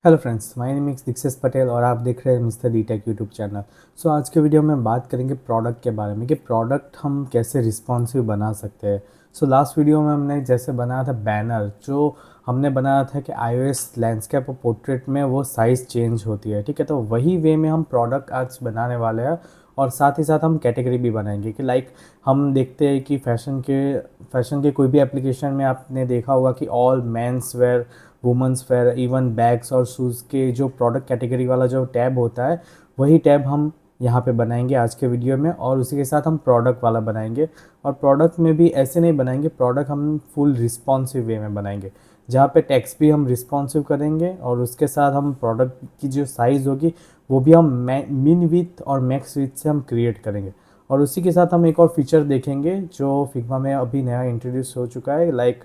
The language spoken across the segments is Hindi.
Hello friends, my name is Dikshit Patel और आप देख रहे हैं mister D tech YouTube channel. So आज के वीडियो में बात करेंगे प्रोडक्ट के बारे में कि प्रोडक्ट हम कैसे रिस्पॉन्सिव बना सकते हैं। सो लास्ट वीडियो में हमने जैसे बनाया था बैनर, जो हमने बनाया था कि iOS लैंडस्केप और पोर्ट्रेट में वो साइज़ चेंज होती है, ठीक है। तो वही वे में हम प्रोडक्ट आज बनाने वाले हैं और साथ ही साथ हम कैटेगरी भी बनाएंगे कि लाइक हम देखते हैं कि फ़ैशन के कोई भी एप्लीकेशन में आपने देखा होगा कि all men's wear, women's wear, even bags और शूज़ के जो प्रोडक्ट कैटेगरी वाला जो टैब होता है, वही टैब हम यहाँ पे बनाएंगे आज के वीडियो में। और उसी के साथ हम प्रोडक्ट वाला बनाएंगे और प्रोडक्ट में भी ऐसे नहीं बनाएंगे, प्रोडक्ट हम फुल रिस्पॉन्सिव वे में बनाएंगे जहाँ पे टेक्स्ट भी हम रिस्पॉन्सिव करेंगे और उसके साथ हम प्रोडक्ट की जो साइज़ होगी वो भी हम मिन विथ और मैक्स विथ से हम क्रिएट करेंगे। और उसी के साथ हम एक और फीचर देखेंगे जो फिग्मा में अभी नया इंट्रोड्यूस हो चुका है, लाइक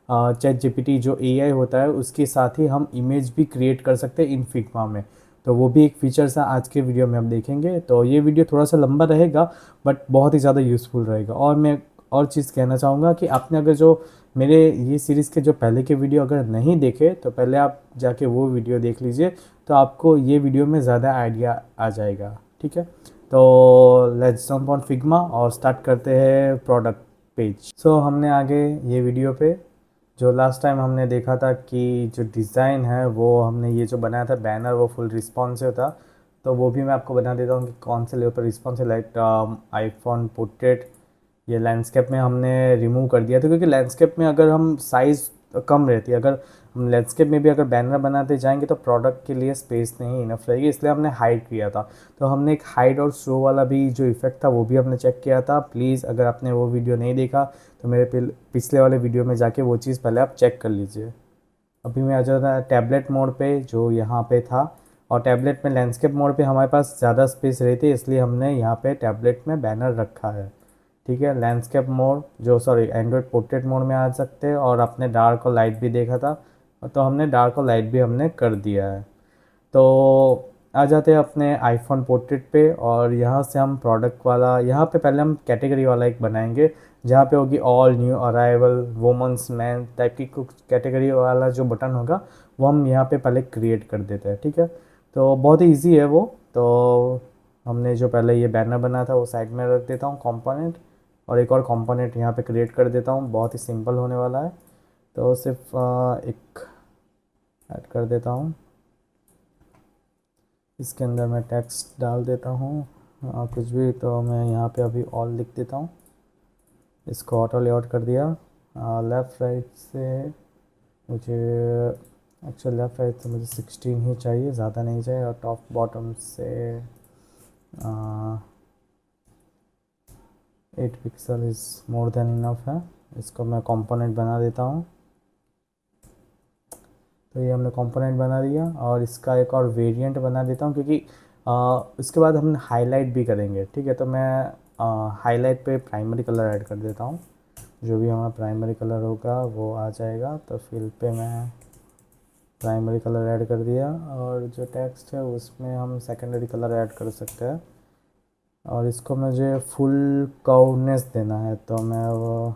चैट जीपीटी जो एआई होता है उसके साथ ही हम इमेज भी क्रिएट कर सकते हैं इन फिग्मा में। तो वो भी एक फीचर्स है आज के वीडियो में हम देखेंगे। तो ये वीडियो थोड़ा सा लंबा रहेगा बट बहुत ही ज़्यादा यूज़फुल रहेगा। और मैं और चीज़ कहना चाहूँगा कि आपने अगर जो मेरे ये सीरीज़ के जो पहले के वीडियो अगर नहीं देखे तो पहले आप जाके वो वीडियो देख लीजिए, तो आपको ये वीडियो में ज़्यादा आइडिया आ जाएगा, ठीक है। तो लेट्स जंप ऑन फिग्मा और स्टार्ट करते हैं प्रोडक्ट पेज। सो हमने आगे ये वीडियो पे जो लास्ट टाइम हमने देखा था कि जो डिज़ाइन है वो हमने ये जो बनाया था बैनर वो फुल रिस्पॉन्सिव था। तो वो भी मैं आपको बता देता हूँ कि कौन से लेवल पर रिस्पॉन्सिव, लाइक आईफोन पोर्ट्रेट। ये लैंडस्केप में हमने रिमूव कर दिया था क्योंकि लैंडस्केप में अगर हम साइज़ कम रहती है, अगर हम लैंडस्केप में भी अगर बैनर बनाते जाएंगे तो प्रोडक्ट के लिए स्पेस नहीं इनफ रहेगी, इसलिए हमने हाइड किया था। तो हमने एक हाइड और शो वाला भी जो इफेक्ट था वो भी हमने चेक किया था। प्लीज़ अगर आपने वो वीडियो नहीं देखा तो मेरे पिछले वाले वीडियो में जाके वो चीज़ पहले आप चेक कर लीजिए। अभी मैं आ जाता है टैबलेट मोड पे जो यहाँ पे था, और टैबलेट में लैंडस्केप मोड पे हमारे पास ज़्यादा स्पेस रहती है इसलिए हमने यहाँ पे टैबलेट में बैनर रखा है, ठीक है। लैंडस्केप मोड जो एंड्रॉयड पोर्ट्रेट मोड में आ सकते हैं। और आपने डार्क और लाइट भी देखा था, तो हमने डार्क और लाइट भी हमने कर दिया है। तो आ जाते हैं अपने आईफोन पोर्ट्रेट पे और यहाँ से हम प्रोडक्ट वाला, यहाँ पे पहले हम कैटेगरी वाला एक बनाएंगे जहाँ पे होगी all new arrival women's man type की कुछ कैटेगरी वाला जो बटन होगा वो हम यहाँ पे पहले क्रिएट कर देते हैं, ठीक है। तो बहुत ही ईजी है वो। तो हमने जो पहले ये बैनर बना था वो साइड में रख देता हूँ कंपोनेंट, और एक और कंपोनेंट यहाँ पे क्रिएट कर देता हूँ, बहुत ही सिंपल होने वाला है। तो सिर्फ एक ऐड कर देता हूँ, इसके अंदर मैं टेक्स्ट डाल देता हूँ कुछ भी। तो मैं यहाँ पे अभी ऑल लिख देता हूँ, इसको ऑटो लेआउट कर दिया। लेफ़्ट राइट से मुझे एक्चुअल लेफ़्ट राइट से मुझे 16 ही चाहिए, ज़्यादा नहीं चाहिए। और टॉप बॉटम से 8 pixel is more than enough है। इसको मैं कंपोनेंट बना देता हूँ। तो ये हमने कंपोनेंट बना दिया और इसका एक और वेरिएंट बना देता हूँ क्योंकि इसके बाद हम हाईलाइट भी करेंगे, ठीक है। तो मैं हाईलाइट पे प्राइमरी कलर ऐड कर देता हूँ, जो भी हमारा प्राइमरी कलर होगा वो आ जाएगा। तो फिल पे मैं प्राइमरी कलर ऐड कर दिया और जो टेक्स्ट है उसमें हम सेकेंडरी कलर ऐड कर सकते हैं। और इसको मुझे फुल कर्वनेस देना है तो मैं वो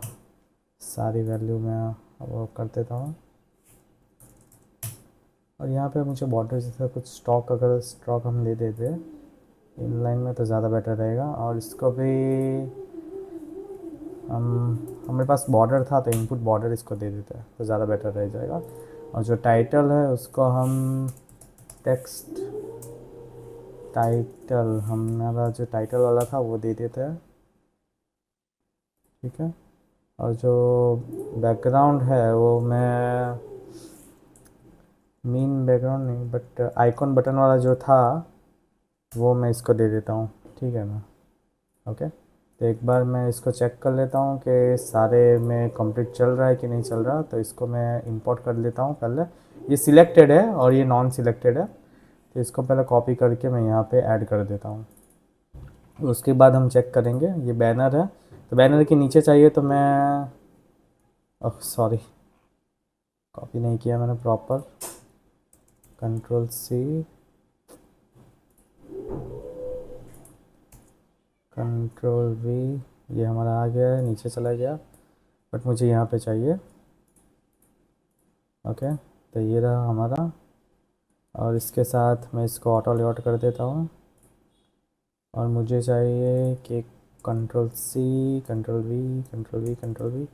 सारी वैल्यू में वो कर देता हूँ। और यहाँ पे मुझे बॉर्डर जैसा कुछ स्टॉक, अगर स्टॉक हम ले देते इन लाइन में तो ज़्यादा बेटर रहेगा। और इसको भी हम, हमारे पास बॉर्डर था तो इनपुट बॉर्डर इसको दे देते हैं तो ज़्यादा बेटर रह जाएगा। और जो टाइटल है उसको हम टेक्स्ट टाइटल, हमारा जो टाइटल वाला था वो दे देते हैं, ठीक है। और जो बैकग्राउंड है वो मैं मेन बैकग्राउंड नहीं बट आइकॉन बटन वाला जो था वो मैं इसको दे देता हूँ, ठीक है ना। ओके, तो एक बार मैं इसको चेक कर लेता हूँ कि सारे में कंप्लीट चल रहा है कि नहीं चल रहा। तो इसको मैं इंपोर्ट कर लेता हूँ पहले। ये सिलेक्टेड है और ये नॉन सिलेक्टेड है, तो इसको पहले कॉपी करके मैं यहाँ पे ऐड कर देता हूँ। उसके बाद हम चेक करेंगे, ये बैनर है तो बैनर के नीचे चाहिए तो मैं, ओह सॉरी, कॉपी नहीं किया मैंने proper. Control C, control V, ये हमारा आ गया है, नीचे चला गया बट मुझे यहाँ पे चाहिए। ओके, तो ये रहा हमारा। और इसके साथ मैं इसको ऑटो लेआउट कर देता हूँ। और मुझे चाहिए कि control C, control V, control V, control V.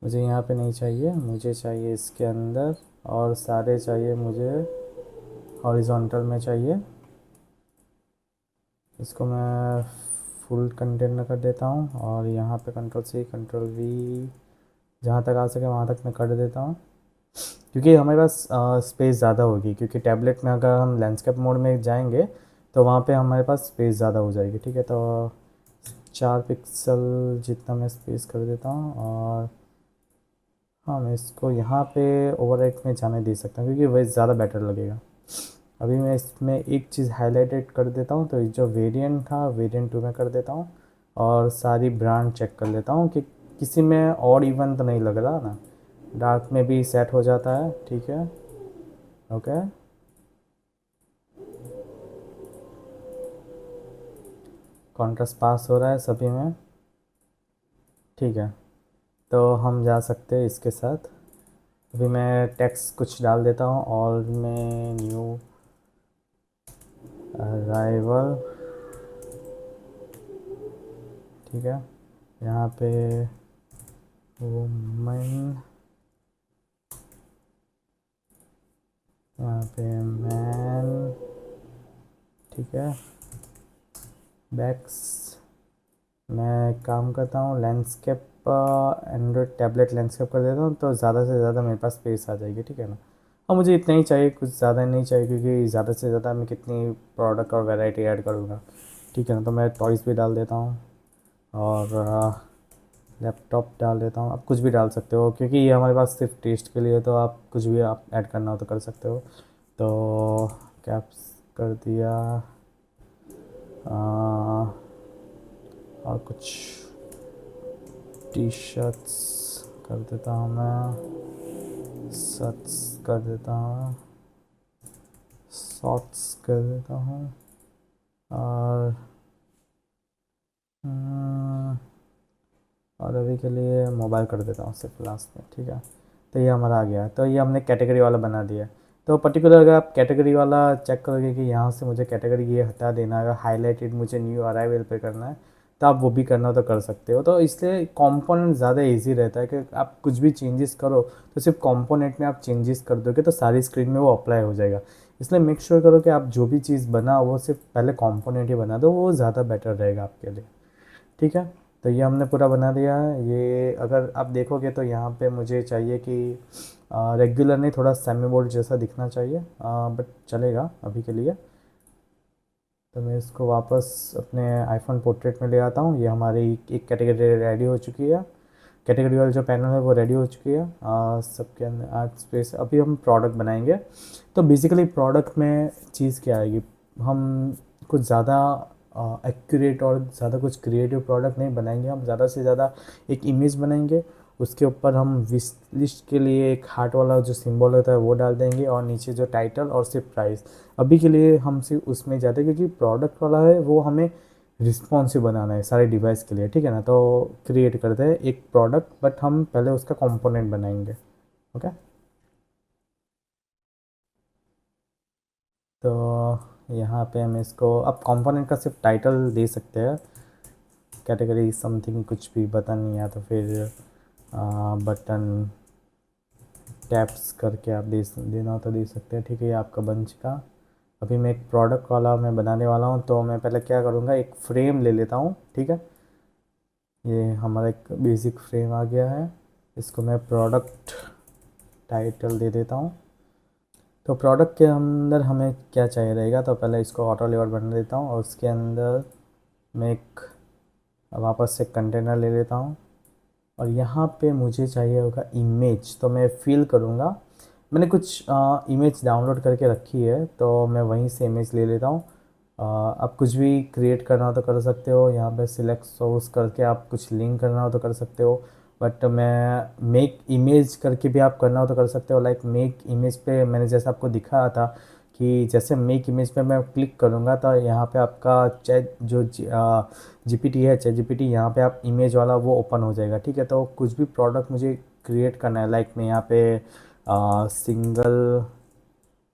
मुझे यहाँ पे नहीं चाहिए, मुझे चाहिए इसके अंदर, और सारे चाहिए मुझे हॉरिजॉन्टल में चाहिए। इसको मैं फुल कंटेनर कर देता हूँ और यहाँ पे कंट्रोल सी, कंट्रोल वी, जहाँ तक आ सके वहाँ तक मैं कर देता हूँ, क्योंकि हमारे पास स्पेस ज़्यादा होगी। क्योंकि टैबलेट में अगर हम लैंडस्केप मोड में जाएंगे तो वहाँ पे हमारे पास स्पेस ज़्यादा हो जाएगी। ठीक है, तो 4 पिक्सल जितना मैं स्पेस कर देता हूँ। और हाँ, मैं इसको यहाँ पे ओवरराइट में जाने दे सकता हूँ, क्योंकि वह ज़्यादा बेटर लगेगा। अभी मैं इसमें एक चीज़ हाईलाइटेड कर देता हूँ, तो जो वेरिएंट था वेरिएंट 2 में कर देता हूँ। और सारी ब्रांड चेक कर लेता हूँ कि किसी में और इवन तो नहीं लग रहा ना। डार्क में भी सेट हो जाता है, ठीक है, ओके। कॉन्ट्रास्ट पास हो रहा है सभी में, ठीक है। तो हम जा सकते हैं इसके साथ। अभी मैं टेक्स्ट कुछ डाल देता हूँ, और मैं न्यू अराइवल, ठीक है। यहाँ पे वुमेन, यहाँ पे मैन, ठीक है। बैक्स, मैं काम करता हूँ लैंडस्केप, एंड्रॉयड टैबलेट लैंडस्केप कर देता हूँ, तो ज़्यादा से ज़्यादा मेरे पास स्पेस आ जाएगी, ठीक है ना। और मुझे इतना ही चाहिए, कुछ ज़्यादा नहीं चाहिए, क्योंकि ज़्यादा से ज़्यादा मैं कितनी प्रोडक्ट और वैरायटी ऐड करूँगा, ठीक है ना। तो मैं टॉयज़ भी डाल देता हूँ, और लैपटॉप डाल देता हूँ। आप कुछ भी डाल सकते हो, क्योंकि ये हमारे पास सिर्फ टेस्ट के लिए है, तो आप कुछ भी आप ऐड करना हो तो कर सकते हो। तो कैप्स कर दिया, और कुछ टी शर्ट्स कर देता हूँ मैं, शर्ट्स कर देता हूँ, शॉर्ट्स कर देता हूँ, और और अभी के लिए मोबाइल कर देता हूँ सिर्फ लास्ट में, ठीक है। तो ये हमारा आ गया, तो ये हमने कैटेगरी वाला बना दिया। तो पर्टिकुलर अगर आप कैटेगरी वाला चेक करोगे कि यहाँ से मुझे कैटेगरी ये हटा देना है, हाईलाइटेड मुझे न्यू अराइवल पे करना है, तो आप वो भी करना तो कर सकते हो। तो इसलिए कंपोनेंट ज़्यादा इजी रहता है कि आप कुछ भी चेंजेस करो तो सिर्फ कंपोनेंट में आप चेंजेस कर दोगे तो सारी स्क्रीन में वो अप्लाई हो जाएगा। इसलिए मेक श्योर करो कि आप जो भी चीज़ बनाओ वो सिर्फ पहले कंपोनेंट ही बना दो, वो ज़्यादा बेटर रहेगा आपके लिए, ठीक है। तो ये हमने पूरा बना दिया है। ये अगर आप देखोगे तो यहाँ पे मुझे चाहिए कि रेगुलर नहीं, थोड़ा सेमी बोल्ड जैसा दिखना चाहिए, बट चलेगा अभी के लिए। तो मैं इसको वापस अपने आईफोन पोर्ट्रेट में ले आता हूँ। ये हमारी एक कैटेगरी रेडी हो चुकी है, कैटेगरी वाला जो पैनल है वो रेडी हो चुकी है। सबके अंदर आर्ट स्पेस, अभी हम प्रोडक्ट बनाएंगे। तो बेसिकली प्रोडक्ट में चीज़ क्या आएगी, हम कुछ ज़्यादा एक्यूरेट और ज़्यादा कुछ क्रिएटिव प्रोडक्ट नहीं बनाएंगे। हम ज़्यादा से ज़्यादा एक इमेज बनाएंगे, उसके ऊपर हम विश लिस्ट के लिए एक हार्ट वाला जो सिंबल होता है वो डाल देंगे, और नीचे जो टाइटल और सिर्फ प्राइस। अभी के लिए हम सिर्फ उसमें जाते हैं, क्योंकि प्रोडक्ट वाला है वो हमें रिस्पॉन्सिव बनाना है सारे डिवाइस के लिए, ठीक है ना। तो क्रिएट करते हैं एक प्रोडक्ट, बट हम पहले उसका कंपोनेंट बनाएंगे, ओके। तो यहाँ पे हम इसको अब कंपोनेंट का सिर्फ टाइटल दे सकते हैं, कैटेगरी समथिंग कुछ भी बटन, या तो फिर बटन टैप्स करके आप देना हो तो दे सकते हैं, ठीक है। ये आपका बन चुका। अभी मैं एक प्रोडक्ट वाला मैं बनाने वाला हूँ, तो मैं पहले क्या करूँगा, एक फ्रेम ले लेता हूँ, ठीक है। ये हमारा एक बेसिक फ्रेम आ गया है, इसको मैं प्रोडक्ट टाइटल दे देता हूँ। तो प्रोडक्ट के अंदर हमें क्या चाहिए रहेगा, तो पहले इसको ऑटो लेआउट बना देता हूँ, और उसके अंदर मैं एक वापस से कंटेनर ले लेता हूँ। और यहाँ पे मुझे चाहिए होगा इमेज, तो मैं फिल करूँगा। मैंने कुछ इमेज डाउनलोड करके रखी है, तो मैं वहीं से इमेज ले लेता हूँ। आप कुछ भी क्रिएट करना हो तो कर सकते हो, यहाँ पे सिलेक्ट सोर्स करके आप कुछ लिंक करना हो तो कर सकते हो। बट मैं मेक इमेज करके भी आप करना हो तो कर सकते हो। लाइक मेक इमेज पे मैंने जैसा आपको दिखाया था कि जैसे मेक इमेज पे मैं क्लिक करूँगा तो यहाँ पे आपका चैट जो जीपीटी है, चैट जीपीटी, यहाँ पे आप इमेज वाला वो ओपन हो जाएगा, ठीक है। तो कुछ भी प्रोडक्ट मुझे क्रिएट करना है, लाइक मैं यहाँ पे सिंगल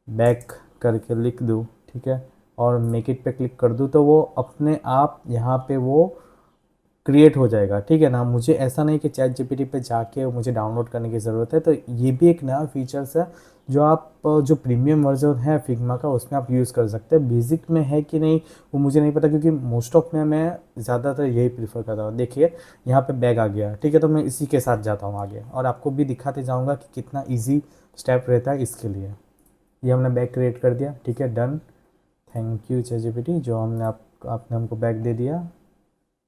बैक करके लिख दूँ, ठीक है, और मेक इट पे क्लिक कर दूँ, तो वो अपने आप यहाँ पे वो क्रिएट हो जाएगा, ठीक है ना। मुझे ऐसा नहीं कि चैट जीपीटी पे जाके मुझे डाउनलोड करने की ज़रूरत है। तो ये भी एक नया फीचर्स है जो आप जो प्रीमियम वर्जन है फिग्मा का उसमें आप यूज़ कर सकते हैं। बेसिक में है कि नहीं वो मुझे नहीं पता, क्योंकि मोस्ट ऑफ में मैं ज़्यादातर यही प्रीफर करता हूँ। देखिए यहाँ पे बैग आ गया, ठीक है, तो मैं इसी के साथ जाता हूँ आगे और आपको भी दिखाते जाऊँगा कि कितना ईजी स्टेप रहता है इसके लिए। ये हमने बैग क्रिएट कर दिया, ठीक है, done. Thank you chat GPT जो आपने हमको बैग दे दिया।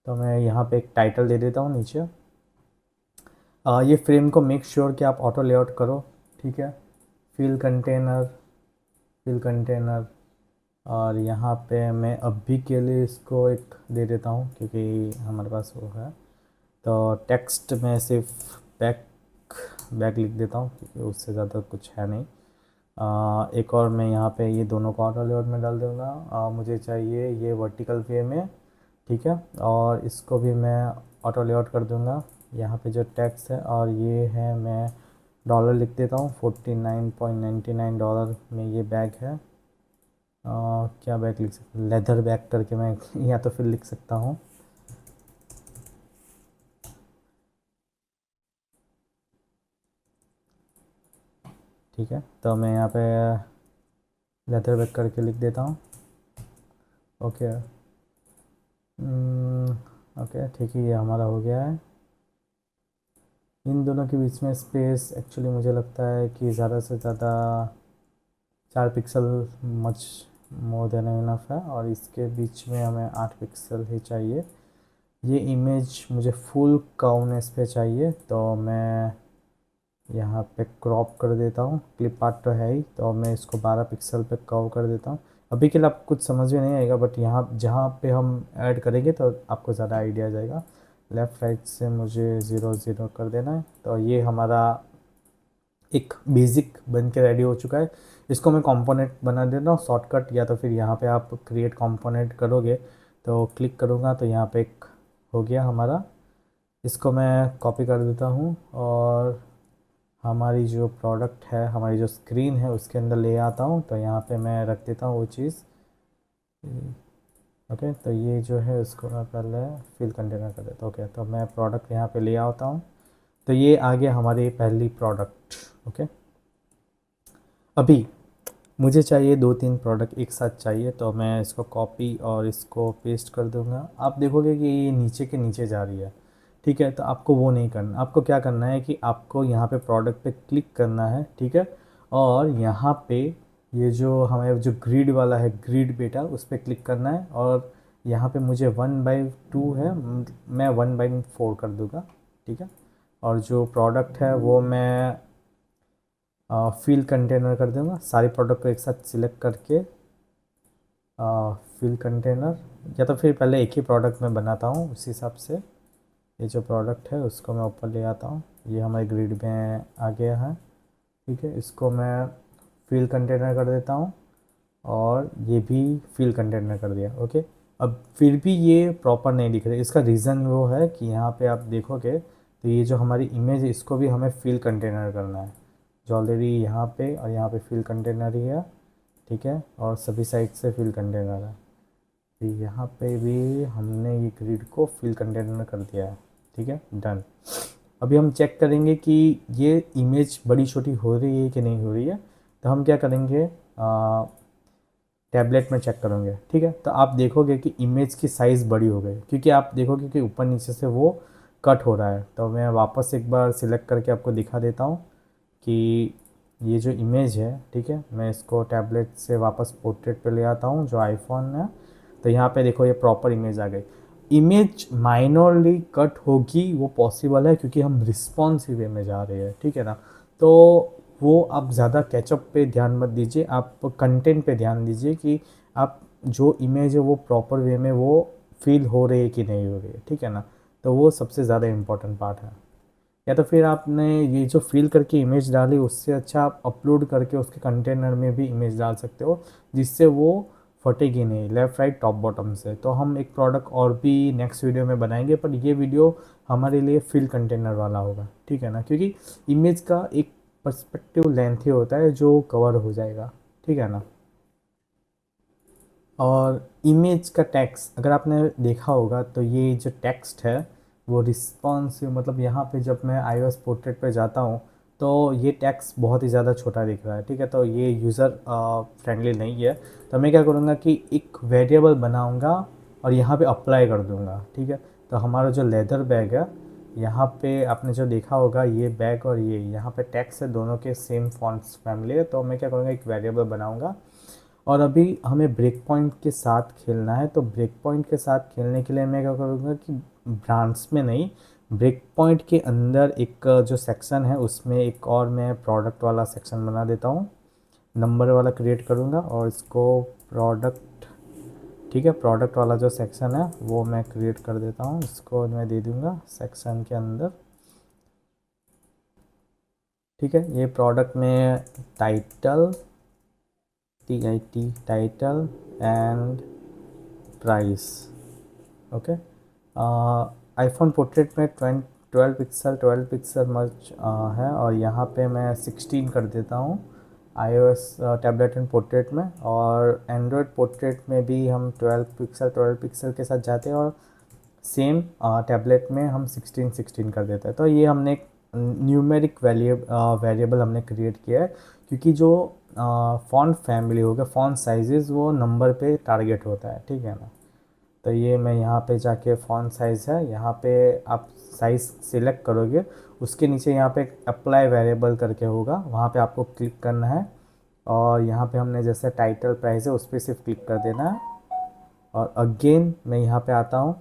तो मैं यहाँ पे एक टाइटल दे देता हूँ नीचे। ये फ्रेम को मेक श्योर कि आप ऑटो लेआउट करो, ठीक है। फिल कंटेनर, फिल कंटेनर, और यहाँ पे मैं अभी के लिए इसको एक दे देता हूँ क्योंकि हमारे पास वो है। तो टेक्स्ट में सिर्फ बैक बैक लिख देता हूँ क्योंकि उससे ज़्यादा कुछ है नहीं। एक और मैं यहाँ पे ये दोनों को ऑटो लेआउट में डाल दूँगा। मुझे चाहिए ये वर्टिकल वे में, ठीक है, और इसको भी मैं ऑटो लेआउट कर दूँगा। यहाँ पे जो टैक्स है और ये है, मैं डॉलर लिख देता हूँ। $49.99 में ये बैग है। क्या बैग लिख सकता हूँ, लेदर बैग करके मैं या तो फिर लिख सकता हूँ। ठीक है, तो मैं यहाँ पे लेदर बैग करके लिख देता हूँ। ओके, ओके, ठीक है, ये हमारा हो गया है। इन दोनों के बीच में स्पेस एक्चुअली मुझे लगता है कि ज़्यादा से ज़्यादा 4 pixel much more than enough है, और इसके बीच में हमें 8 पिक्सल ही चाहिए। ये इमेज मुझे फुल काउनेस पे चाहिए, तो मैं यहाँ पे क्रॉप कर देता हूँ। क्लिप आर्ट तो है ही, तो मैं इसको 12 पिक्सल पे कर्व कर देता हूँ। अभी के लिए आपको कुछ समझ में नहीं आएगा, बट यहाँ जहाँ पे हम ऐड करेंगे तो आपको ज़्यादा आइडिया आ जाएगा। लेफ़्ट राइट से मुझे 0 0 कर देना है। तो ये हमारा एक बेसिक बन के रेडी हो चुका है। इसको मैं कंपोनेंट बना देता हूँ शॉर्टकट, या तो फिर यहाँ पे आप क्रिएट कंपोनेंट करोगे तो क्लिक करूँगा तो यहाँ पे एक हो गया हमारा। इसको मैं कॉपी कर देता हूँ और हमारी जो प्रोडक्ट है, हमारी जो स्क्रीन है उसके अंदर ले आता हूँ। तो यहाँ पे मैं रख देता हूँ वो चीज़। ओके, तो ये जो है इसको मैं पहले फिल कंटेनर कर देता हूँ। ओके, तो मैं प्रोडक्ट यहाँ पे ले आता हूँ। तो ये आ गया हमारी पहली प्रोडक्ट। ओके, अभी मुझे चाहिए 2-3 प्रोडक्ट एक साथ चाहिए, तो मैं इसको कॉपी और इसको पेस्ट कर दूंगा। आप देखोगे कि ये नीचे के नीचे जा रही है, ठीक है, तो आपको वो नहीं करना। आपको क्या करना है कि आपको यहाँ पे प्रोडक्ट पे क्लिक करना है, ठीक है, और यहाँ पे ये जो हमारे जो ग्रिड वाला है, ग्रिड बेटा, उस पर क्लिक करना है। और यहाँ पे मुझे 1/2 है, मैं 1/4 कर दूँगा, ठीक है। और जो प्रोडक्ट है वो मैं फिल कंटेनर कर दूँगा। सारे प्रोडक्ट को एक साथ सिलेक्ट करके फिल कंटेनर, या तो फिर पहले एक ही प्रोडक्ट में बनाता हूँ उस हिसाब से। ये जो प्रोडक्ट है उसको मैं ऊपर ले आता हूँ, ये हमारे ग्रिड में आ गया है, ठीक है। इसको मैं फिल कंटेनर कर देता हूँ और ये भी फिल कंटेनर कर दिया। ओके, अब फिर भी ये प्रॉपर नहीं दिख रहा। इसका रीज़न वो है कि यहाँ पे आप देखोगे तो ये जो हमारी इमेज है इसको भी हमें फिल कंटेनर करना है, जो ऑलरेडी यहाँ पे और यहाँ पे फिल कंटेनर ही है, ठीक है, और सभी साइड से फिल कंटेनर है। तो यहाँ पे भी हमने ये ग्रिड को फिल कंटेनर कर दिया है, ठीक है, डन। अभी हम चेक करेंगे कि ये इमेज बड़ी छोटी हो रही है कि नहीं हो रही है। तो हम क्या करेंगे, टैबलेट में चेक करेंगे, ठीक है। तो आप देखोगे कि इमेज की साइज़ बड़ी हो गई, क्योंकि आप देखोगे कि ऊपर नीचे से वो कट हो रहा है। तो मैं वापस एक बार सिलेक्ट करके आपको दिखा देता हूँ कि ये जो इमेज है, ठीक है, मैं इसको टैबलेट से वापस पोर्ट्रेट पे ले आता हूँ जो आईफोन है। तो यहाँ पे देखो ये प्रॉपर इमेज आ गई। इमेज माइनरली कट होगी वो पॉसिबल है क्योंकि हम रिस्पॉन्सिव वे में जा रहे हैं, ठीक है ना। तो वो आप ज़्यादा कैचअप पे ध्यान मत दीजिए, आप कंटेंट पे ध्यान दीजिए कि आप जो इमेज है वो प्रॉपर वे में वो फील हो रही है कि नहीं हो रही है, ठीक है ना। तो वो सबसे ज़्यादा इम्पोर्टेंट पार्ट है। या तो फिर आपने ये जो फिल करके इमेज डाली उससे अच्छा आप अपलोड करके उसके कंटेनर में भी इमेज डाल सकते हो, जिससे वो फटेगी नहीं लेफ़्ट राइट टॉप बॉटम से। तो हम एक प्रोडक्ट और भी नेक्स्ट वीडियो में बनाएंगे, पर ये वीडियो हमारे लिए फिल कंटेनर वाला होगा, ठीक है ना, क्योंकि इमेज का एक पर्सपेक्टिव लेंथ ही होता है जो कवर हो जाएगा, ठीक है ना। और इमेज का टेक्स्ट अगर आपने देखा होगा तो ये जो टेक्स्ट है वो रिस्पॉन्सिव, मतलब यहाँ पे जब मैं iOS पोर्ट्रेट पे जाता हूँ तो ये टेक्स्ट बहुत ही ज़्यादा छोटा दिख रहा है, ठीक है। तो ये यूज़र फ्रेंडली नहीं है। तो मैं क्या करूँगा कि एक वेरिएबल बनाऊँगा और यहाँ पे अप्लाई कर दूँगा, ठीक है। तो हमारा जो लेदर बैग है, यहाँ पे आपने जो देखा होगा ये बैग और ये यहाँ पे टेक्स्ट है, दोनों के सेम फॉन्ट्स फैमिली है। तो मैं क्या करूँगा, एक वेरिएबल बनाऊँगा और अभी हमें ब्रेक पॉइंट के साथ खेलना है। तो ब्रेक पॉइंट के साथ खेलने के लिए मैं क्या करूँगा कि ब्रांच में नहीं, ब्रेक पॉइंट के अंदर एक जो सेक्शन है उसमें एक और मैं प्रोडक्ट वाला सेक्शन बना देता हूँ, नंबर वाला क्रिएट करूँगा और इसको प्रोडक्ट, ठीक है, प्रोडक्ट वाला जो सेक्शन है वो मैं क्रिएट कर देता हूँ, इसको मैं दे दूँगा सेक्शन के अंदर, ठीक है। ये प्रोडक्ट में title, TIT title and price, okay. IPhone portrait में 12 पिक्सल मर्ज है और यहाँ पे मैं 16 कर देता हूँ iOS टैबलेट एंड पोर्ट्रेट में। और एंड्रॉयड पोर्ट्रेट में भी हम 12 पिक्सल के साथ जाते हैं और सेम टैबलेट में हम 16 कर देते हैं। तो ये हमने एक न्यूमेरिक वेरिएबल हमने क्रिएट किया है, क्योंकि जो फॉन्ट फैमिली हो गया, फॉन्ट साइजेस वो नंबर पे टारगेट होता है, ठीक है ना। तो ये मैं यहाँ पे जाके फॉन्ट साइज़ है, यहाँ पे आप साइज़ सिलेक्ट करोगे, उसके नीचे यहाँ पे अप्लाई वेरिएबल करके होगा, वहाँ पे आपको क्लिक करना है और यहाँ पे हमने जैसे टाइटल प्राइस है उस पर सिर्फ क्लिक कर देना है। और अगेन मैं यहाँ पे आता हूँ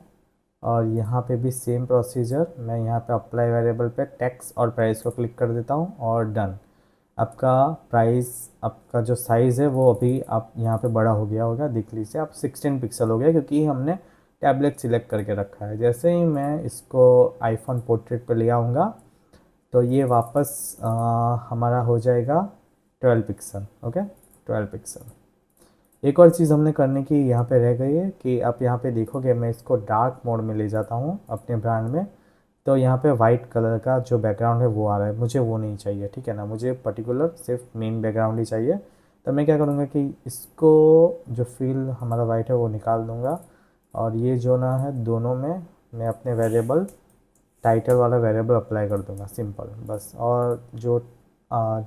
और यहाँ पे भी सेम प्रोसीजर, मैं यहाँ पे अप्लाई वेरिएबल पे टेक्स्ट और प्राइस को क्लिक कर देता हूँ और डन। आपका प्राइस, आपका जो साइज़ है वो अभी आप यहाँ पे बड़ा हो गया होगा, देख लीजिए आप 16 पिक्सल हो गया, क्योंकि हमने टैबलेट सिलेक्ट करके रखा है। जैसे ही मैं इसको आईफोन पोर्ट्रेट पे ले आऊँगा तो ये वापस हमारा हो जाएगा 12 पिक्सल, ओके, 12 पिक्सल। एक और चीज़ हमने करने की यहाँ पे रह गई है कि आप यहाँ पे देखोगे, मैं इसको डार्क मोड में ले जाता हूँ अपने ब्रांड में, तो यहाँ पे वाइट कलर का जो बैकग्राउंड है वो आ रहा है, मुझे वो नहीं चाहिए, ठीक है ना। मुझे पर्टिकुलर सिर्फ मेन बैकग्राउंड ही चाहिए। तो मैं क्या करूँगा कि इसको जो फील हमारा वाइट है वो निकाल दूँगा और ये जो ना है दोनों में मैं अपने वेरिएबल टाइटल वाला वेरिएबल अप्लाई कर दूँगा, सिंपल बस। और जो आ,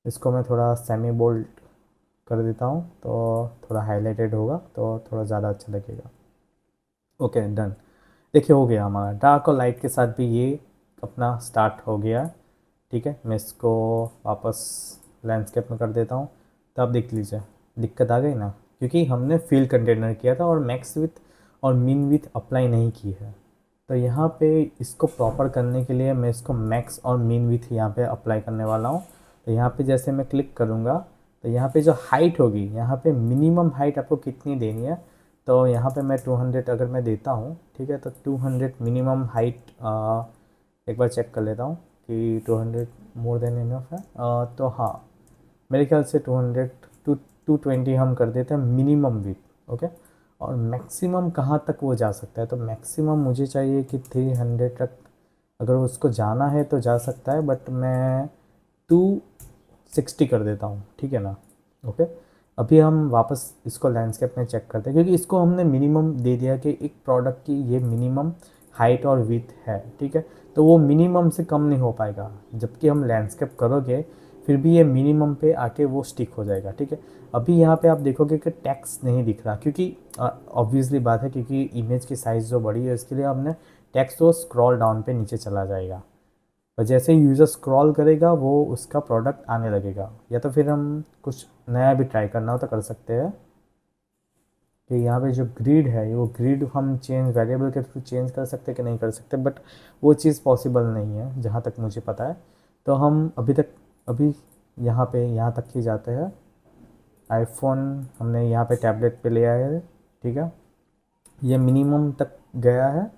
इसको मैं थोड़ा सेमी बोल्ड कर देता हूँ तो थोड़ा हाईलाइटेड होगा, तो थोड़ा ज़्यादा अच्छा लगेगा। Okay done. देखिए हो गया हमारा, डार्क और लाइट के साथ भी ये अपना स्टार्ट हो गया, ठीक है। मैं इसको वापस लैंडस्केप में कर देता हूँ। तो आप देख लीजिए दिक्कत आ गई ना, क्योंकि हमने फील कंटेनर किया था और मैक्स विथ और मिन विथ अप्लाई नहीं की है। तो यहाँ पे इसको प्रॉपर करने के लिए मैं इसको मैक्स और मिन विथ यहाँ पे अप्लाई करने वाला हूँ। तो यहाँ पे जैसे मैं क्लिक करूँगा तो यहाँ पे जो हाइट होगी, यहाँ पे मिनिमम हाइट आपको कितनी देनी है, तो यहाँ पे मैं 200 अगर मैं देता हूँ, ठीक है। तो 200 मिनिमम हाइट एक बार चेक कर लेता हूँ कि 200 मोर देन इनफ है। तो हाँ, मेरे ख्याल से 200 टू 220 हम कर देते हैं मिनिमम विथ, ओके। और मैक्सिमम कहाँ तक वो जा सकता है, तो मैक्सिमम मुझे चाहिए कि 300 तक अगर उसको जाना है तो जा सकता है, बट मैं 260 कर देता हूँ, ठीक है ना, ओके। अभी हम वापस इसको लैंडस्केप में चेक करते हैं, क्योंकि इसको हमने मिनिमम दे दिया कि एक प्रोडक्ट की ये मिनिमम हाइट और विथ है, ठीक है। तो वो मिनिमम से कम नहीं हो पाएगा, जबकि हम लैंडस्केप करोगे फिर भी ये मिनिमम पे आके वो स्टिक हो जाएगा, ठीक है। अभी यहाँ पे आप देखोगे कि टेक्स्ट नहीं दिख रहा, क्योंकि ऑब्वियसली बात है, क्योंकि इमेज की साइज़ जो बड़ी है इसके लिए हमने टेक्स्ट को स्क्रॉल डाउन पे नीचे चला जाएगा। और जैसे ही यूज़र स्क्रॉल करेगा वो उसका प्रोडक्ट आने लगेगा। या तो फिर हम कुछ नया भी ट्राई करना हो तो कर सकते हैं कि यहाँ पे जो ग्रिड है वो ग्रिड हम चेंज वेरिएबल के थ्रू चेंज कर सकते कि नहीं कर सकते, बट वो चीज़ पॉसिबल नहीं है जहाँ तक मुझे पता है। तो हम अभी यहाँ पे यहाँ तक ही जाते हैं। आईफोन हमने यहाँ पे टैबलेट पे ले आए हैं, ठीक है। ये मिनिमम तक गया है,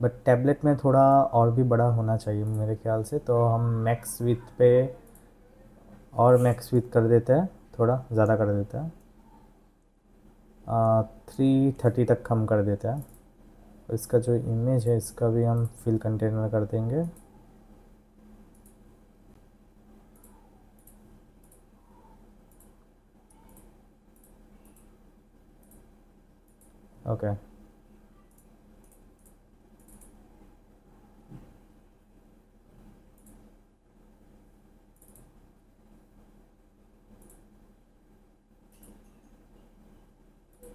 बट टैबलेट में थोड़ा और भी बड़ा होना चाहिए मेरे ख्याल से। तो हम मैक्स विथ पे और मैक्स विथ कर देते हैं, थोड़ा ज़्यादा कर देते हैं, 330 तक हम कर देते हैं। इसका जो इमेज है इसका भी हम फिल कंटेनर कर देंगे। ओके।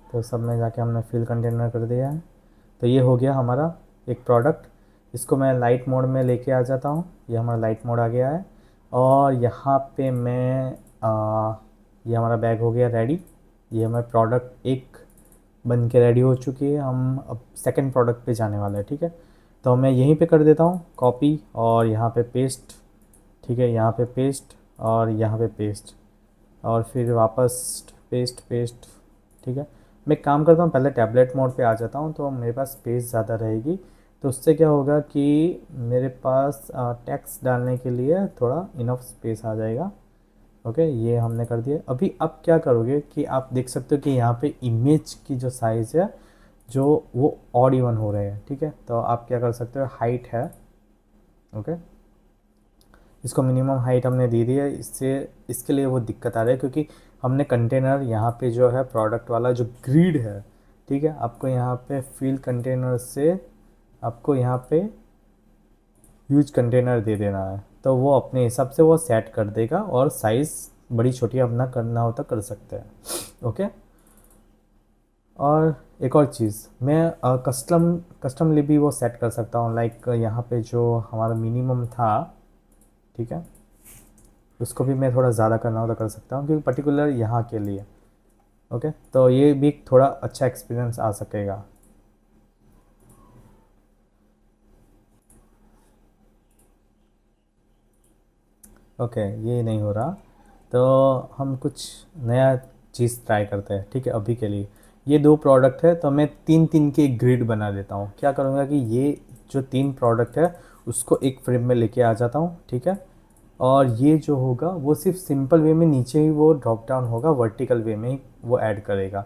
तो सब में जाके हमने फिल कंटेनर कर दिया है। तो ये हो गया हमारा एक प्रोडक्ट। इसको मैं लाइट मोड में लेके आ जाता हूँ। ये हमारा लाइट मोड आ गया है। और यहाँ पे मैं ये हमारा बैग हो गया रेडी। ये हमारा प्रोडक्ट एक बन के रेडी हो चुकी है। हम अब सेकंड प्रोडक्ट पे जाने वाले हैं, ठीक है। तो मैं यहीं पे कर देता हूँ कॉपी और यहाँ पे पेस्ट, ठीक है। यहाँ पे पेस्ट और यहाँ पे पेस्ट और फिर वापस पेस्ट पेस्ट, ठीक है। मैं एक काम करता हूँ, पहले टैबलेट मोड पे आ जाता हूँ तो मेरे पास स्पेस ज़्यादा रहेगी। तो उससे क्या होगा कि मेरे पास टेक्स्ट डालने के लिए थोड़ा इनफ स्पेस आ जाएगा। ओके, ये हमने कर दिया। अभी अब क्या करोगे कि आप देख सकते हो कि यहाँ पे इमेज की जो साइज़ है जो वो ऑड इवन हो रहे हैं, ठीक है। तो आप क्या कर सकते हो, हाइट है, ओके, इसको मिनिमम हाइट हमने दे दी है। इससे इसके लिए वो दिक्कत आ रही है क्योंकि हमने कंटेनर यहाँ पे जो है प्रोडक्ट वाला जो ग्रिड है, ठीक है, आपको यहाँ पे फिल कंटेनर से आपको यहाँ पे यूज कंटेनर दे देना है। तो वो अपने हिसाब से वो सेट कर देगा और साइज़ बड़ी छोटी अपना करना हो तो कर सकते हैं, ओके। और एक और चीज़, मैं कस्टमली भी वो सेट कर सकता हूँ। लाइक यहाँ पे जो हमारा मिनिमम था, ठीक है, उसको भी मैं थोड़ा ज़्यादा करना हो तो कर सकता हूँ क्योंकि पर्टिकुलर यहाँ के लिए, ओके। तो ये भी थोड़ा अच्छा एक्सपीरियंस आ सकेगा। ओके, ये नहीं हो रहा तो हम कुछ नया चीज़ ट्राई करते हैं, ठीक है। अभी के लिए ये दो प्रोडक्ट है तो मैं तीन तीन के ग्रिड बना देता हूँ। क्या करूँगा कि ये जो तीन प्रोडक्ट है उसको एक फ्रेम में लेके आ जाता हूँ, ठीक है। और ये जो होगा वो सिर्फ सिंपल वे में नीचे ही वो ड्रॉप डाउन होगा, वर्टिकल वे में ही वो ऐड करेगा।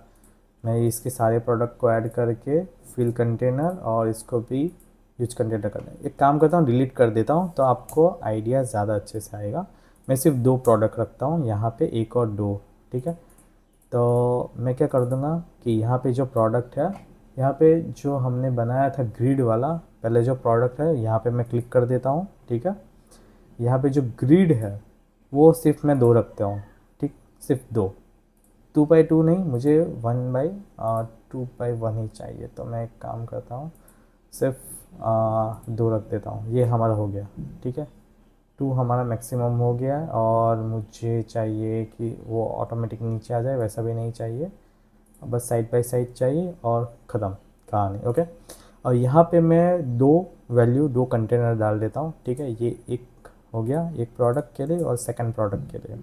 मैं इसके सारे प्रोडक्ट को ऐड करके फिल कंटेनर और इसको भी यूज कंटेनर करना है। एक काम करता हूँ, डिलीट कर देता हूँ तो आपको आइडिया ज़्यादा अच्छे से आएगा। मैं सिर्फ दो प्रोडक्ट रखता हूँ यहाँ पे, एक और दो, ठीक है। तो मैं क्या कर दूँगा कि यहाँ पे जो प्रोडक्ट है, यहाँ पे जो हमने बनाया था ग्रिड वाला पहले जो प्रोडक्ट है, यहाँ पे मैं क्लिक कर देता हूँ, ठीक है। यहाँ पे जो ग्रिड है वो सिर्फ मैं दो रखता हूँ, ठीक, सिर्फ दो, 2x2 नहीं, मुझे 1/2/1 ही चाहिए। तो मैं एक काम करता हूँ, सिर्फ दो रख देता हूँ। ये हमारा हो गया, ठीक है। टू हमारा मैक्सिमम हो गया और मुझे चाहिए कि वो ऑटोमेटिक नीचे आ जाए, वैसा भी नहीं चाहिए, बस साइड बाय साइड चाहिए और ख़त्म कहानी, ओके। और यहाँ पे मैं दो वैल्यू दो कंटेनर डाल देता हूँ, ठीक है। ये एक हो गया एक प्रोडक्ट के लिए और सेकंड प्रोडक्ट के लिए।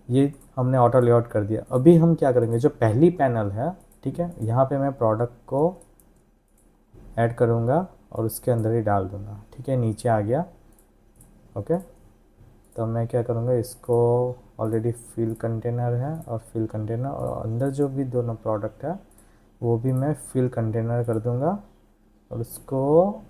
ये हमने ऑटो लेआउट कर दिया। अभी हम क्या करेंगे, जो पहली पैनल है, ठीक है, यहाँ पे मैं प्रोडक्ट को ऐड करूँगा और उसके अंदर ही डाल दूँगा, ठीक है। नीचे आ गया, ओके। तो मैं क्या करूँगा, इसको ऑलरेडी फिल कंटेनर है और फिल कंटेनर और अंदर जो भी दोनों प्रोडक्ट है वो भी मैं फिल कंटेनर कर दूँगा और उसको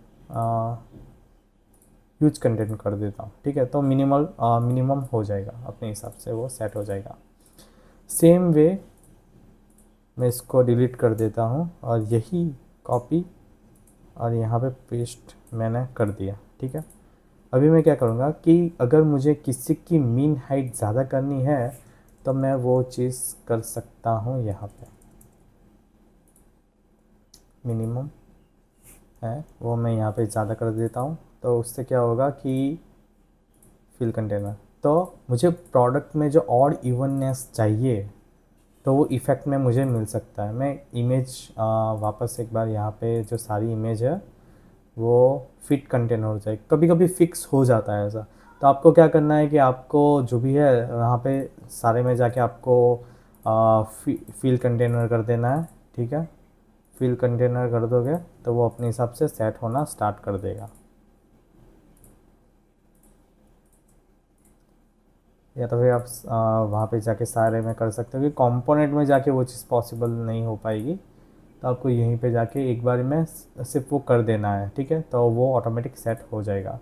यूज कंटेंट कर देता हूँ, ठीक है। तो मिनिमम हो जाएगा, अपने हिसाब से वो सेट हो जाएगा। सेम वे मैं इसको डिलीट कर देता हूँ और यही कॉपी और यहाँ पे पेस्ट मैंने कर दिया, ठीक है। अभी मैं क्या करूँगा कि अगर मुझे किसी की मीन हाइट ज़्यादा करनी है तो मैं वो चीज़ कर सकता हूँ। यहाँ पे मिनिमम है वो मैं यहाँ पे ज़्यादा कर देता हूँ। तो उससे क्या होगा कि फिल कंटेनर, तो मुझे प्रोडक्ट में जो ऑड इवननेस चाहिए तो वो इफ़ेक्ट में मुझे मिल सकता है। मैं इमेज वापस एक बार यहाँ पे जो सारी इमेज है वो फिट कंटेनर हो जाए, कभी कभी फिक्स हो जाता है ऐसा। तो आपको क्या करना है कि आपको जो भी है वहाँ पे सारे में जाके आपको फिल कंटेनर कर देना है, ठीक है। फिल कंटेनर कर दोगे तो वो अपने हिसाब से सेट होना स्टार्ट कर देगा। या तो फिर आप वहाँ पे जाके सारे में कर सकते हो कि कंपोनेंट में जाके वो चीज़ पॉसिबल नहीं हो पाएगी। तो आपको यहीं पे जाके एक बार में सिर्फ वो कर देना है, ठीक है। तो वो ऑटोमेटिक सेट हो जाएगा।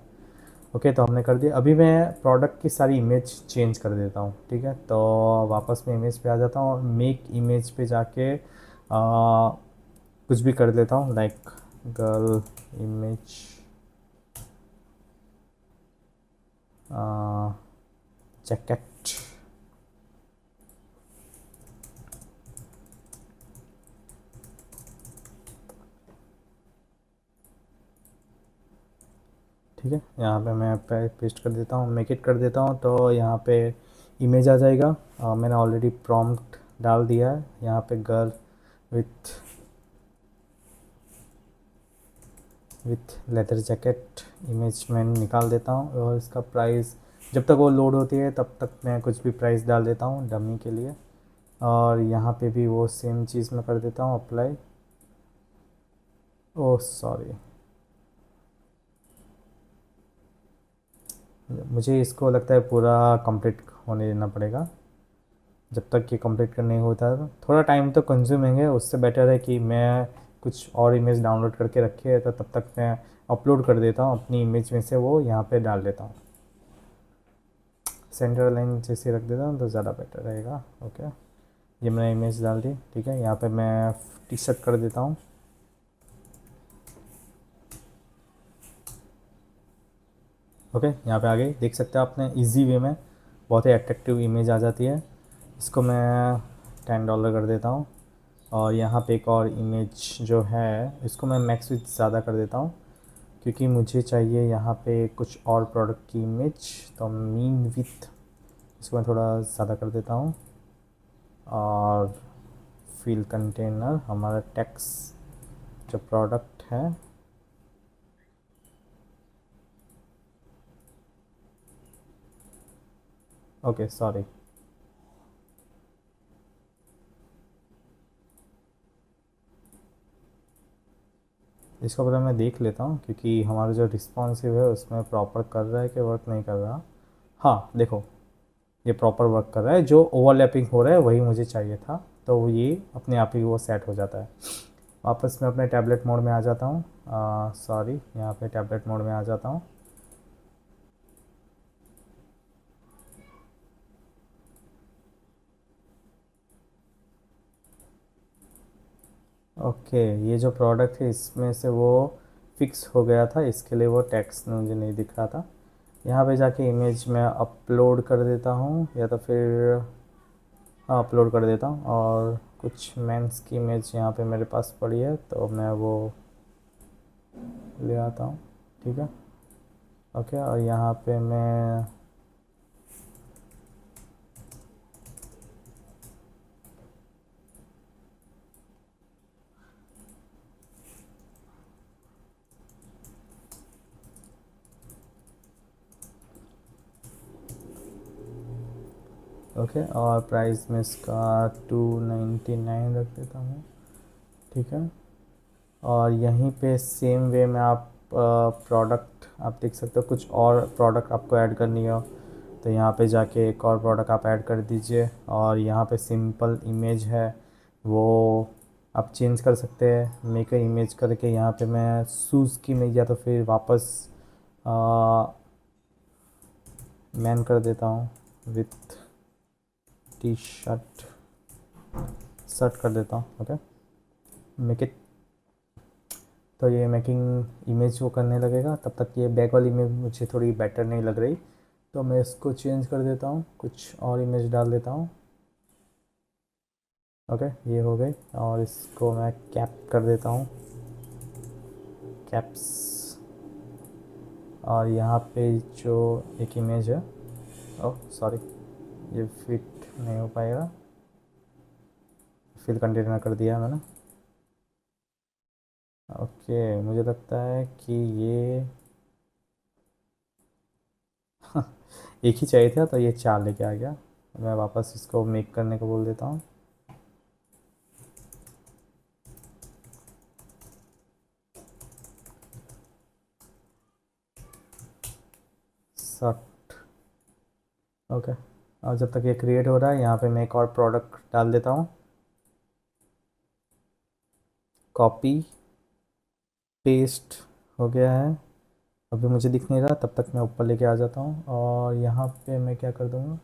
ओके, तो हमने कर दिया। अभी मैं प्रोडक्ट की सारी इमेज चेंज कर देता हूँ, ठीक है। तो वापस मैं इमेज पे आ जाता हूँ और मेक इमेज पे जाके कुछ भी कर देता हूँ, लाइक गर्ल इमेज जैकेट। ठीक है, यहाँ पे मैं पेस्ट कर देता हूँ, मेक इट कर देता हूँ, तो यहाँ पे इमेज आ जाएगा। मैंने ऑलरेडी प्रॉम्प्ट डाल दिया है। यहाँ पे girl with leather jacket image मैं निकाल देता हूँ, और इसका प्राइस जब तक वो लोड होती है तब तक मैं कुछ भी प्राइस डाल देता हूँ डमी के लिए। और यहाँ पे भी वो सेम चीज़ मैं कर देता हूँ अप्लाई। ओह सॉरी, मुझे इसको लगता है पूरा कंप्लीट होने देना पड़ेगा। जब तक ये कंप्लीट नहीं होता है थोड़ा टाइम तो कंज्यूम होंगे, उससे बेटर है कि मैं कुछ और इमेज डाउनलोड करके रखे है, तो तब तक मैं अपलोड कर देता हूँ अपनी इमेज में से, वो यहाँ पे डाल देता हूँ। सेंटर लाइन जैसे रख देता हूँ तो ज़्यादा बेटर रहेगा। ओके, ये मैंने इमेज डाल दी। ठीक है, यहाँ पे मैं टी शर्ट कर देता हूँ। ओके, यहाँ पे आगे देख सकते हैं आपने इजी वे में बहुत ही अट्रैक्टिव इमेज आ जाती है। इसको मैं $10 कर देता हूँ। और यहाँ पे एक और इमेज जो है इसको मैं मैक्स विथ ज़्यादा कर देता हूँ, क्योंकि मुझे चाहिए यहाँ पे कुछ और प्रोडक्ट की इमेज। तो मीन विथ इसको मैं थोड़ा ज़्यादा कर देता हूँ। और फील कंटेनर हमारा टैक्स जो प्रोडक्ट है, ओके सॉरी, इसको पहले मैं देख लेता हूँ, क्योंकि हमारा जो रिस्पॉन्सिव है उसमें प्रॉपर कर रहा है कि वर्क नहीं कर रहा। हाँ देखो, ये प्रॉपर वर्क कर रहा है, जो ओवरलैपिंग हो रहा है वही मुझे चाहिए था, तो ये अपने आप ही वो सेट हो जाता है। वापस मैं अपने टैबलेट मोड में आ जाता हूँ। सॉरी, यहाँ पे टैबलेट मोड में आ जाता हूँ। ओके, ये जो प्रोडक्ट है इसमें से वो फिक्स हो गया था, इसके लिए वो टैक्स मुझे नहीं दिख रहा था। यहाँ पे जाके इमेज में अपलोड कर देता हूँ, या तो फिर हाँ अपलोड कर देता हूँ। और कुछ मेंस की इमेज यहाँ पे मेरे पास पड़ी है, तो मैं वो ले आता हूँ। ठीक है, ओके, और यहाँ पे मैं ओके, और प्राइस में इसका $299 रख देता हूँ। ठीक है, और यहीं पे सेम वे में आप प्रोडक्ट आप देख सकते हो, कुछ और प्रोडक्ट आपको ऐड करनी हो तो यहाँ पे जाके एक और प्रोडक्ट आप ऐड कर दीजिए। और यहाँ पे सिंपल इमेज है वो आप चेंज कर सकते हैं, मेक अ इमेज करके। यहाँ पे मैं शूज़ की इमेज या तो फिर वापस मैन कर देता हूँ, विथ टी शर्ट शर्ट कर देता हूँ। Okay, make it. तो ये मेकिंग इमेज वो करने लगेगा, तब तक ये बैक वाली इमेज मुझे थोड़ी बेटर नहीं लग रही, तो मैं इसको चेंज कर देता हूँ, कुछ और इमेज डाल देता हूँ। ओके, ये हो गई, और इसको मैं कैप कर देता हूँ, कैप्स। और यहाँ पे जो एक इमेज है, ओह सॉरी, ये फिट नहीं हो पाएगा, फिल कंटेनर कर दिया मैंने। ओके, मुझे लगता है कि ये एक ही चाहिए था, तो ये 4 लेके आ गया। मैं वापस इसको मेक करने को बोल देता हूँ। शर्ट, ओके, और जब तक ये क्रिएट हो रहा है यहाँ पे मैं एक और प्रोडक्ट डाल देता हूँ, कॉपी पेस्ट हो गया है। अभी मुझे दिख नहीं रहा, तब तक मैं ऊपर लेके आ जाता हूँ। और यहाँ पे मैं क्या कर दूँगा,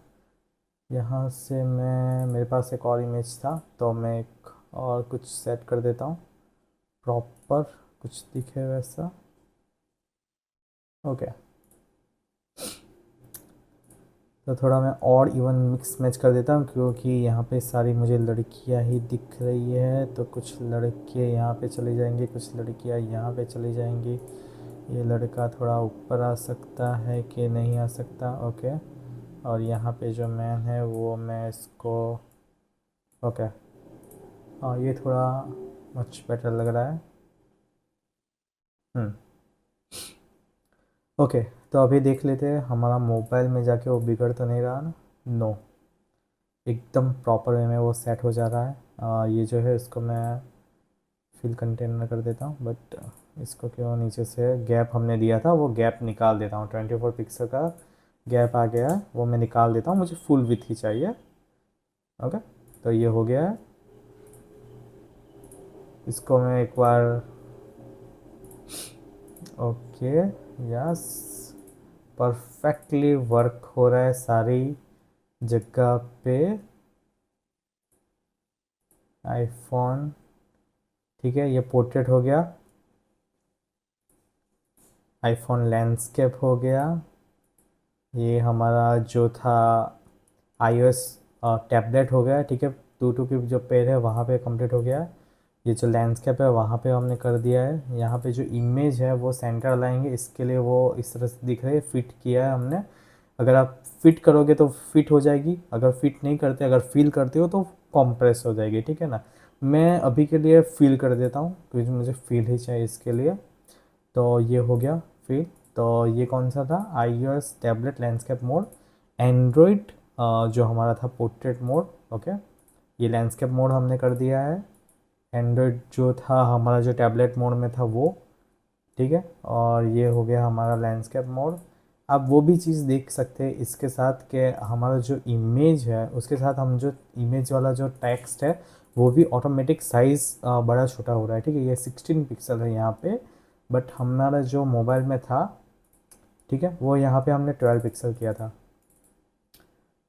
यहाँ से मैं मेरे पास एक और इमेज था, तो मैं एक और कुछ सेट कर देता हूँ। प्रॉपर कुछ दिखे वैसा। ओके, तो थोड़ा मैं और इवन मिक्स मैच कर देता हूँ, क्योंकि यहाँ पे सारी मुझे लड़कियाँ ही दिख रही है। तो कुछ लड़के यहाँ पे चले जाएंगे, कुछ लड़कियाँ यहाँ पे चली जाएंगी। ये लड़का थोड़ा ऊपर आ सकता है कि नहीं आ सकता। ओके, और यहाँ पे जो मैन है वो मैं इसको, ओके, हाँ ये थोड़ा मच बेटर लग रहा है। हम्म, ओके, तो अभी देख लेते हैं हमारा मोबाइल में जाके वो बिगड़ तो नहीं रहा ना। नो, एकदम प्रॉपर वे में वो सेट हो जा रहा है। ये जो है इसको मैं फिल कंटेनर कर देता हूँ, बट इसको क्यों नीचे से गैप हमने दिया था वो गैप निकाल देता हूँ। 24 पिक्सल का गैप आ गया है, वो मैं निकाल देता हूँ, मुझे फुल विथ ही चाहिए। ओके, तो ये हो गया है। इसको मैं एक बार, ओके, यस, परफेक्टली वर्क हो रहा है सारी जगह पे। आईफोन, ठीक है, ये पोर्ट्रेट हो गया। आईफोन लैंडस्केप हो गया। ये हमारा जो था iOS टैबलेट हो गया, ठीक है। टू की जो पेज है वहाँ पे कंप्लीट हो गया है। ये जो लैंडस्केप है वहाँ पे हमने कर दिया है। यहाँ पे जो इमेज है वो सेंटर लाएंगे, इसके लिए वो इस तरह से दिख रही है, फिट किया है हमने। अगर आप फिट करोगे तो फिट हो जाएगी, अगर फिट नहीं करते, अगर फील करते हो तो कॉम्प्रेस हो जाएगी, ठीक है ना। मैं अभी के लिए फील कर देता हूँ क्योंकि मुझे फील ही चाहिए इसके लिए। तो ये हो गया फिर। तो ये कौन सा था, iOS tablet landscape mode. Android जो हमारा था पोर्ट्रेट मोड। ओके, ये लैंडस्केप मोड हमने कर दिया है। एंड्रॉयड जो था हमारा जो टैबलेट मोड में था वो, ठीक है। और ये हो गया हमारा लैंडस्केप मोड। आप वो भी चीज़ देख सकते हैं इसके साथ कि हमारा जो इमेज है उसके साथ हम जो इमेज वाला जो टेक्स्ट है वो भी ऑटोमेटिक साइज़ बड़ा छोटा हो रहा है, ठीक है। ये 16 पिक्सल है यहाँ पे, बट हमारा जो मोबाइल में था, ठीक है, वो यहाँ पे हमने 12 पिक्सल किया था।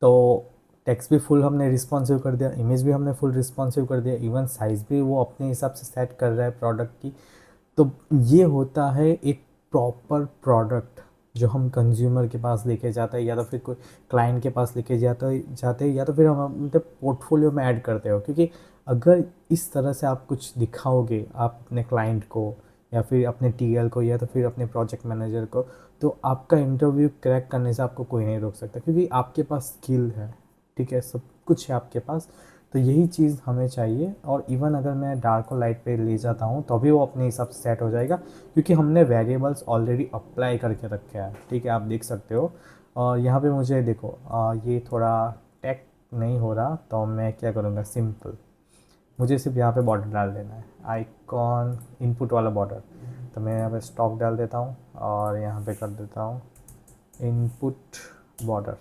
तो टेक्स्ट भी फुल हमने रिस्पॉन्सिव कर दिया, इमेज भी हमने फुल रिस्पॉन्सिव कर दिया, इवन साइज़ भी वो अपने हिसाब से सेट कर रहा है प्रोडक्ट की। तो ये होता है एक प्रॉपर प्रोडक्ट जो हम कंज्यूमर के पास लेके जाते हैं, या तो फिर कोई क्लाइंट के पास लेके जाते हैं, या तो फिर हम अपने पोर्टफोलियो में ऐड करते हो। क्योंकि अगर इस तरह से आप कुछ दिखाओगे आप अपने क्लाइंट को, या फिर अपने टीएल को, या तो फिर अपने प्रोजेक्ट मैनेजर को, तो आपका इंटरव्यू क्रैक करने से आपको कोई नहीं रोक सकता, क्योंकि आपके पास स्किल है, ठीक है, सब कुछ है आपके पास। तो यही चीज़ हमें चाहिए। और इवन अगर मैं डार्क और लाइट पे ले जाता हूँ तो भी वो अपने हिसाब से सेट हो जाएगा, क्योंकि हमने वेरिएबल्स ऑलरेडी अप्लाई करके रखे हैं, ठीक है, आप देख सकते हो। और यहाँ पे मुझे देखो ये थोड़ा टेक नहीं हो रहा, तो मैं क्या करूँगा, सिंपल, मुझे सिर्फ यहाँ पे बॉर्डर डाल देना है, आइकॉन इनपुट वाला बॉर्डर। तो मैं यहाँ पे स्टॉक डाल देता हूँ और यहाँ पे कर देता हूँ इनपुट बॉर्डर।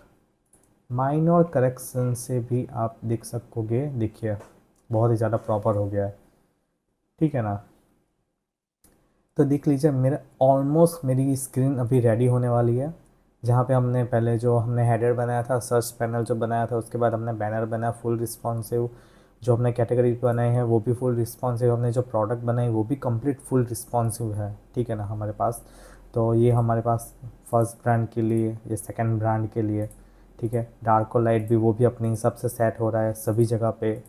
माइनर करेक्शन से भी आप देख सकोगे, देखिए बहुत ही ज़्यादा प्रॉपर हो गया है, ठीक है ना। तो देख लीजिए मेरा ऑलमोस्ट मेरी स्क्रीन अभी रेडी होने वाली है। जहाँ पे हमने पहले जो हमने हेडर बनाया था, सर्च पैनल जो बनाया था, उसके बाद हमने बैनर बनाया फुल रिस्पॉन्सिव, जो हमने कैटेगरी बनाए हैं वो भी फुल रिस्पॉन्सिव, हमने जो प्रोडक्ट बनाई वो भी कंप्लीट फुल रिस्पॉन्सिव है, ठीक है ना हमारे पास। तो ये हमारे पास फर्स्ट ब्रांड के लिए, ये सेकेंड ब्रांड के लिए, ठीक है। डार्क और लाइट भी वो भी अपने हिसाब से सेट हो रहा है सभी जगह पे,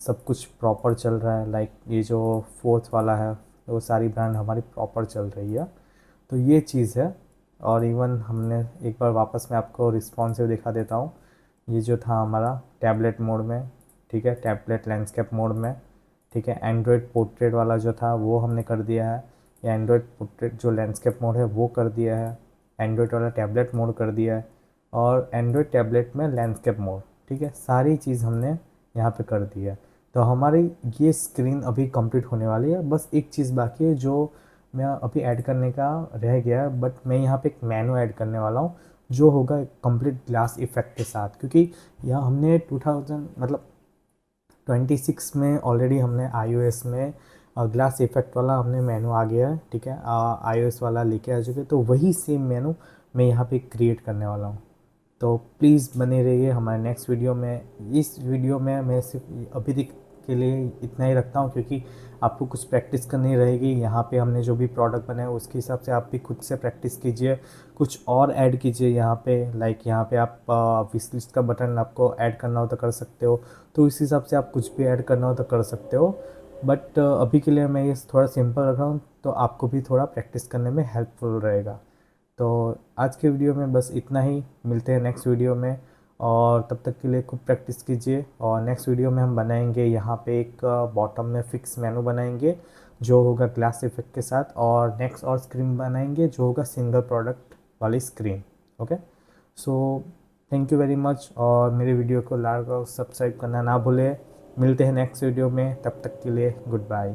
सब कुछ प्रॉपर चल रहा है। लाइक ये जो फोर्थ वाला है वो सारी ब्रांड हमारी प्रॉपर चल रही है। तो ये चीज़ है। और इवन हमने एक बार वापस मैं आपको रिस्पॉन्सिव दिखा देता हूँ। ये जो था हमारा टैबलेट मोड में, ठीक है, टैबलेट लैंडस्केप मोड में, ठीक है। एंड्रॉयड पोर्ट्रेट वाला जो था वो हमने कर दिया है, या एंड्रॉयड पोर्ट्रेट जो लैंडस्केप मोड है वो कर दिया है, एंड्रॉयड वाला टैबलेट मोड कर दिया है, और एंड्रॉयड टैबलेट में लैंडस्केप मोड, ठीक है, सारी चीज़ हमने यहाँ पे कर दी है। तो हमारी ये स्क्रीन अभी कंप्लीट होने वाली है। बस एक चीज़ बाकी है जो मैं अभी ऐड करने का रह गया है, बट मैं यहाँ पे एक मेनू ऐड करने वाला हूँ जो होगा कंप्लीट ग्लास इफेक्ट के साथ। क्योंकि यहाँ हमने 2000 मतलब 26 में ऑलरेडी हमने iOS में ग्लास इफेक्ट वाला हमने मेनू आ गया है, ठीक है, iOS वाला लेके आ चुके, तो वही सेम मेनू मैं यहाँ पे क्रिएट करने वाला हूँ। तो प्लीज़ बने रहिए हमारे नेक्स्ट वीडियो में। इस वीडियो में मैं सिर्फ अभी के लिए इतना ही रखता हूँ, क्योंकि आपको कुछ प्रैक्टिस करनी रहेगी। यहाँ पे हमने जो भी प्रोडक्ट बनाया उसके हिसाब से आप भी खुद से प्रैक्टिस कीजिए, कुछ और ऐड कीजिए यहाँ पे। लाइक यहाँ पे आप विश लिस्ट का बटन आपको ऐड करना हो तो कर सकते हो, तो इस हिसाब से आप कुछ भी ऐड करना हो तो कर सकते हो। बट अभी के लिए मैं ये थोड़ा सिंपल रख रहा हूँ, तो आपको भी थोड़ा प्रैक्टिस करने में हेल्पफुल रहेगा। तो आज के वीडियो में बस इतना ही, मिलते हैं नेक्स्ट वीडियो में, और तब तक के लिए खूब प्रैक्टिस कीजिए। और नेक्स्ट वीडियो में हम बनाएंगे यहाँ पे एक बॉटम में फिक्स मेनू बनाएंगे जो होगा ग्लास इफेक्ट के साथ, और नेक्स्ट और स्क्रीन बनाएंगे जो होगा सिंगल प्रोडक्ट वाली screen. Okay, so thank you very much, और मेरे वीडियो को लाइक और सब्सक्राइब करना ना भूलें। मिलते हैं नेक्स्ट वीडियो में, तब तक के लिए गुड बाय।